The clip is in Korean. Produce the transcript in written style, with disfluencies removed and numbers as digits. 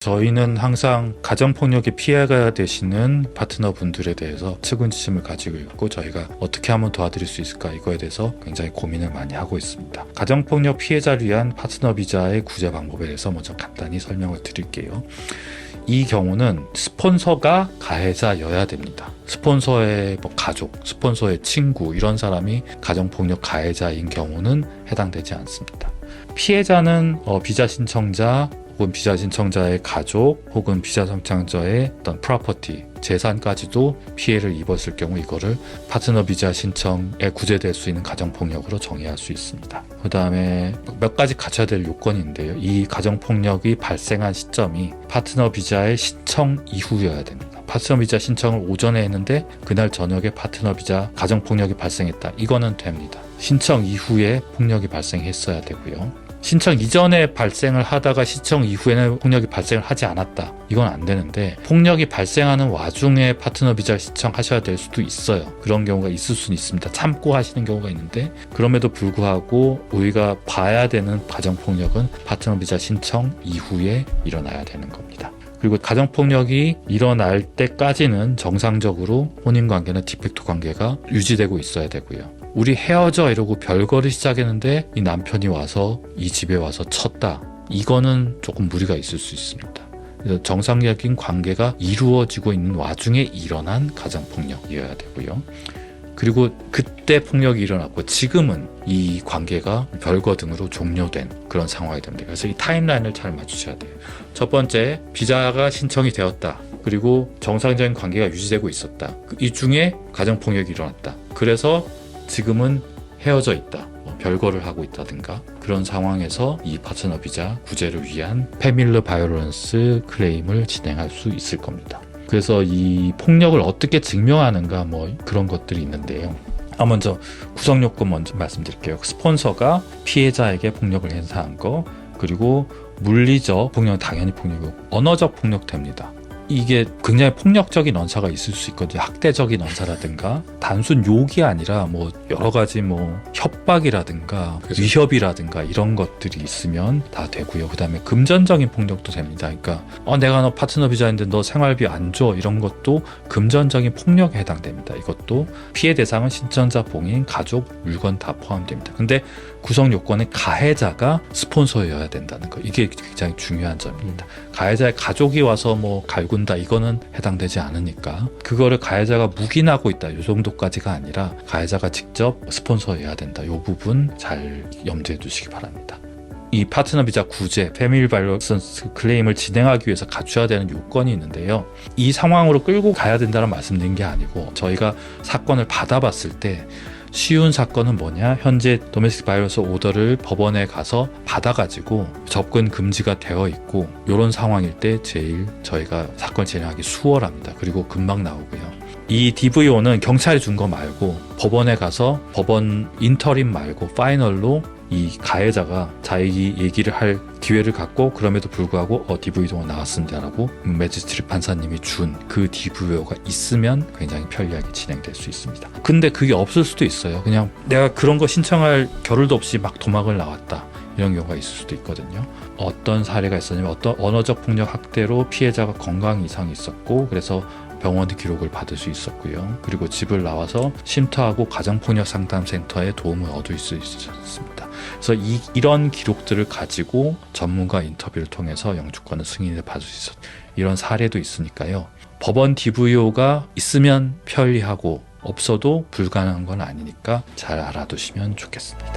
저희는 항상 가정폭력의 피해가 되시는 파트너분들에 대해서 측은지심을 가지고 있고, 저희가 어떻게 하면 도와드릴 수 있을까, 이거에 대해서 굉장히 고민을 많이 하고 있습니다. 가정폭력 피해자를 위한 파트너 비자의 구제 방법에 대해서 먼저 간단히 설명을 드릴게요. 이 경우는 스폰서가 가해자여야 됩니다. 스폰서의 가족, 스폰서의 친구, 이런 사람이 가정폭력 가해자인 경우는 해당되지 않습니다. 피해자는 비자 신청자 혹은 비자 신청자의 가족 혹은 비자 신청자의 어떤 프로퍼티, 재산까지도 피해를 입었을 경우 이거를 파트너 비자 신청에 구제될 수 있는 가정폭력으로 정의할 수 있습니다. 그 다음에 몇 가지 갖춰야 될 요건인데요. 이 가정폭력이 발생한 시점이 파트너 비자의 신청 이후여야 됩니다. 파트너 비자 신청을 오전에 했는데 그날 저녁에 파트너 비자 가정폭력이 발생했다. 이거는 됩니다. 신청 이후에 폭력이 발생했어야 되고요. 신청 이전에 발생을 하다가 신청 이후에는 폭력이 발생을 하지 않았다. 이건 안 되는데, 폭력이 발생하는 와중에 파트너 비자를 신청하셔야 될 수도 있어요. 그런 경우가 있을 수는 있습니다. 참고 하시는 경우가 있는데, 그럼에도 불구하고 우리가 봐야 되는 가정폭력은 파트너 비자 신청 이후에 일어나야 되는 겁니다. 그리고 가정폭력이 일어날 때까지는 정상적으로 혼인관계나 디팩토 관계가 유지되고 있어야 되고요. 우리 헤어져 이러고 별거를 시작했는데 이 남편이 와서 이 집에 와서 쳤다. 이거는 조금 무리가 있을 수 있습니다. 그래서 정상적인 관계가 이루어지고 있는 와중에 일어난 가정폭력이어야 되고요. 그리고 그때 폭력이 일어났고 지금은 이 관계가 별거 등으로 종료된 그런 상황이 됩니다. 그래서 이 타임라인을 잘 맞추셔야 돼요. 첫 번째, 비자가 신청이 되었다. 그리고 정상적인 관계가 유지되고 있었다. 이 중에 가정폭력이 일어났다. 그래서 지금은 헤어져 있다. 별거를 하고 있다든가 그런 상황에서 이 파트너 비자 구제를 위한 패밀리 바이오런스 클레임을 진행할 수 있을 겁니다. 그래서 이 폭력을 어떻게 증명하는가 그런 것들이 있는데요. 먼저 구성 요건 먼저 말씀드릴게요. 스폰서가 피해자에게 폭력을 행사한 거, 그리고 물리적 폭력, 당연히 폭력이고 언어적 폭력 됩니다. 이게 굉장히 폭력적인 언사가 있을 수 있거든요. 학대적인 언사라든가 단순 욕이 아니라 여러 가지 협박이라든가 위협이라든가 이런 것들이 있으면 다 되고요. 그 다음에 금전적인 폭력도 됩니다. 그러니까 내가 너 파트너 비자인데 너 생활비 안 줘, 이런 것도 금전적인 폭력에 해당됩니다. 이것도 피해 대상은 신청자, 봉인, 가족, 물건 다 포함됩니다. 근데 구성 요건은 가해자가 스폰서여야 된다는 거, 이게 굉장히 중요한 점입니다. 가해자의 가족이 와서 갈군다, 이거는 해당되지 않으니까 그거를 가해자가 묵인하고 있다, 이 정도까지가 아니라 가해자가 직접 스폰서여야 된다. 이 부분 잘 염두에 두시기 바랍니다. 이 파트너 비자 구제, 패밀리 바이오런스 클레임을 진행하기 위해서 갖춰야 되는 요건이 있는데요. 이 상황으로 끌고 가야 된다는 말씀드린 게 아니고, 저희가 사건을 받아봤을 때 쉬운 사건은 뭐냐, 현재 도메스틱 바이오런스 오더를 법원에 가서 받아가지고 접근 금지가 되어 있고, 이런 상황일 때 제일 저희가 사건 진행하기 수월합니다. 그리고 금방 나오고요. 이 DVO는 경찰이 준 거 말고 법원에 가서 법원 인터림 말고 파이널로 이 가해자가 자기 얘기를 할 기회를 갖고, 그럼에도 불구하고 DVO가 나왔습니다라고 매지스트리 판사님이 준 그 DVO가 있으면 굉장히 편리하게 진행될 수 있습니다. 근데 그게 없을 수도 있어요. 그냥 내가 그런 거 신청할 겨를도 없이 막 도망을 나왔다, 이런 경우가 있을 수도 있거든요. 어떤 사례가 있었냐면, 어떤 언어적 폭력 학대로 피해자가 건강 이상이 있었고, 그래서 병원 기록을 받을 수 있었고요. 그리고 집을 나와서 쉼터하고 가정폭력 상담센터에 도움을 얻을 수 있었습니다. 그래서 이런 기록들을 가지고 전문가 인터뷰를 통해서 영주권을 승인을 받을 수 있었, 이런 사례도 있으니까요. 법원 DVO가 있으면 편리하고 없어도 불가능한 건 아니니까 잘 알아두시면 좋겠습니다.